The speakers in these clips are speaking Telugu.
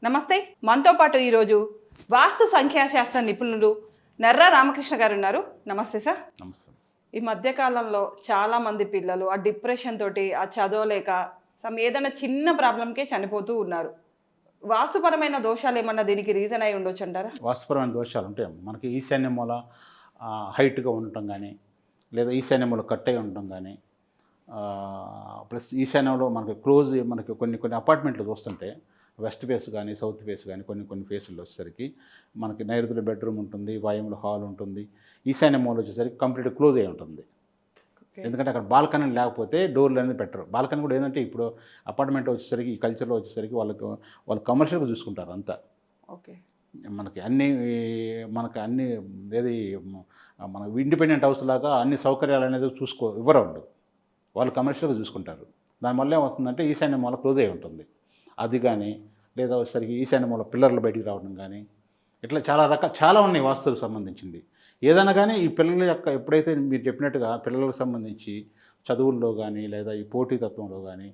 నమస్తే. మనతో పాటు ఈరోజు వాస్తు సంఖ్యాశాస్త్ర నిపుణులు నర్రా రామకృష్ణ గారు ఉన్నారు. నమస్తే సార్. నమస్తే. ఈ మధ్యకాలంలో చాలామంది పిల్లలు ఆ డిప్రెషన్ తోటి ఆ చదవలేక ఏదైనా చిన్న ప్రాబ్లంకే చనిపోతూ ఉన్నారు. వాస్తుపరమైన దోషాలు ఏమన్నా దీనికి రీజన్ అయి ఉండొచ్చు అంటారా? వాస్తుపరమైన దోషాలు ఉంటాయి. మనకి ఈశాన్య మూల హైట్గా ఉండటం కానీ, లేదా ఈశాన్య మూల కట్ అయి ఉండటం కానీ, ప్లస్ ఈశాన్యంలో మనకి కొన్ని అపార్ట్మెంట్లు చూస్తుంటే వెస్ట్ ఫేస్ కానీ సౌత్ ఫేస్ కానీ కొన్ని ఫేసుల్లో వచ్చేసరికి మనకి నైరుతిలో బెడ్రూమ్ ఉంటుంది, వాయువులో హాల్ ఉంటుంది, ఈశాన్య మూల వచ్చేసరికి కంప్లీట్ క్లోజ్ అయి ఉంటుంది. ఎందుకంటే అక్కడ బాల్కనీ లేకపోతే డోర్లు అనేది పెట్టరు. బాల్కనీ కూడా ఏంటంటే ఇప్పుడు అపార్ట్మెంట్ వచ్చేసరికి ఈ కల్చర్లో వచ్చేసరికి వాళ్ళు కమర్షియల్గా చూసుకుంటారు అంతా. ఓకే, మనకి అన్ని ఏది మన ఇండిపెండెంట్ హౌస్ లాగా అన్ని సౌకర్యాలు అనేది ఇవ్వరు వాళ్ళు కమర్షియల్గా చూసుకుంటారు. దానివల్ల ఏమవుతుందంటే ఈశాన్య మూల క్లోజ్ అయి ఉంటుంది. అది కానీ లేదా వచ్చేసరికి ఈశాన్య మూల పిల్లర్లు బయటికి రావడం కానీ, ఇట్లా చాలా ఉన్నాయి వాస్తువులకు సంబంధించింది. ఏదైనా కానీ ఈ పిల్లల యొక్క ఎప్పుడైతే మీరు చెప్పినట్టుగా పిల్లలకు సంబంధించి చదువుల్లో కానీ లేదా ఈ పోటీతత్వంలో కానీ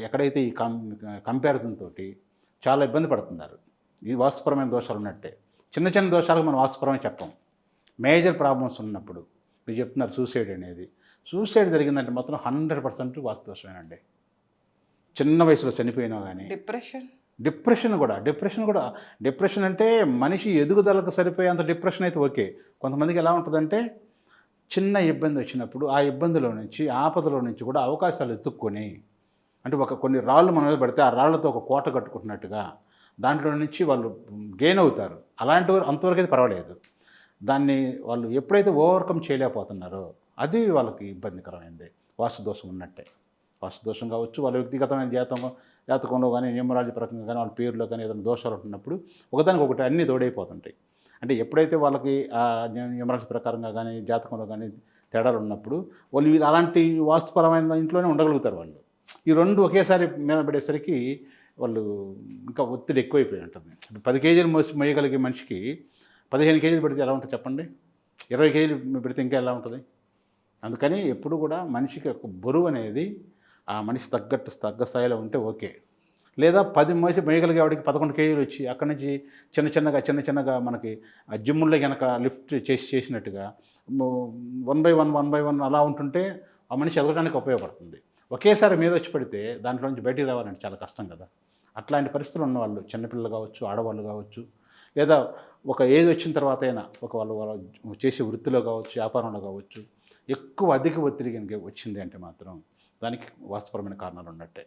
ఎక్కడైతే ఈ కంపారిజన్ తోటి చాలా ఇబ్బంది పడుతున్నారు. ఇది వాస్తుపరమైన దోషాలు ఉన్నట్టే. చిన్న చిన్న దోషాలకు మనం వాస్తుపరమైన చెప్పం. మేజర్ ప్రాబ్లమ్స్ ఉన్నప్పుడు మీరు చెప్తున్నారు సూసైడ్ జరిగిందంటే మాత్రం 100% వాస్తు దోషమేనండి. చిన్న వయసులో చనిపోయినా కానీ డిప్రెషన్ అంటే మనిషి ఎదుగుదలకు సరిపోయేంత డిప్రెషన్ అయితే ఓకే. కొంతమందికి ఎలా ఉంటుందంటే చిన్న ఇబ్బంది వచ్చినప్పుడు ఆ ఇబ్బందిలో నుంచి ఆపదలో నుంచి కూడా అవకాశాలు ఎత్తుక్కొని, అంటే కొన్ని రాళ్ళు మన మీద పడితే ఆ రాళ్లతో ఒక కోట కట్టుకుంటున్నట్టుగా దాంట్లో నుంచి వాళ్ళు గెయిన్ అవుతారు. అంతవరకు అయితే పర్వాలేదు. దాన్ని వాళ్ళు ఎప్పుడైతే ఓవర్కమ్ చేయలేకపోతున్నారో అది వాళ్ళకి ఇబ్బందికరమైంది. వాస్తుదోషం ఉన్నట్టే. వాస్తుదోషం కావచ్చు, వాళ్ళ వ్యక్తిగతమైన జాతకంలో కానీ న్యూమరాలజీ పరంగా కానీ వాళ్ళ పేరులో కానీ ఏదైనా దోషాలు ఉంటున్నప్పుడు ఒకదానికొకటి అన్నీ తోడైపోతుంటాయి. అంటే ఎప్పుడైతే వాళ్ళకి న్యూమరాలజీ ప్రకారంగా కానీ జాతకంలో కానీ తేడాలు ఉన్నప్పుడు వాళ్ళు అలాంటి వాస్తుపరమైన ఇంట్లోనే ఉండగలుగుతారు. వాళ్ళు ఈ రెండు ఒకేసారి మీద పడేసరికి వాళ్ళు ఇంకా ఒత్తిడి ఎక్కువైపోయి ఉంటుంది. 10 కేజీలు మోయగలిగే మనిషికి 15 కేజీలు పెడితే ఎలా ఉంటుంది చెప్పండి? 20 కేజీలు పెడితే ఇంకా ఎలా ఉంటుంది? అందుకని ఎప్పుడు కూడా మనిషికి ఒక బరువు అనేది ఆ మనిషి తగ్గ స్థాయిలో ఉంటే ఓకే. లేదా 10 మోయగలిగే వాడికి 11 కేజీలు వచ్చి అక్కడి నుంచి చిన్న చిన్నగా మనకి ఆ జిమ్ముల్లో కనుక లిఫ్ట్ చేసినట్టుగా 1 by 1 అలా ఉంటుంటే ఆ మనిషి ఎదగడానికి ఉపయోగపడుతుంది. ఒకేసారి మీద వచ్చి పడితే దాంట్లో నుంచి బయటికి రావాలంటే చాలా కష్టం కదా. అట్లాంటి పరిస్థితులు ఉన్నవాళ్ళు చిన్నపిల్లలు కావచ్చు, ఆడవాళ్ళు కావచ్చు, లేదా ఒక ఏజ్ వచ్చిన తర్వాత అయినా వాళ్ళు చేసే వృత్తిలో కావచ్చు, వ్యాపారంలో కావచ్చు, అధిక ఒత్తిడి కనుక వచ్చింది అంటే మాత్రం దానికి వాస్తుపరమైన కారణాలు ఉన్నట్టే.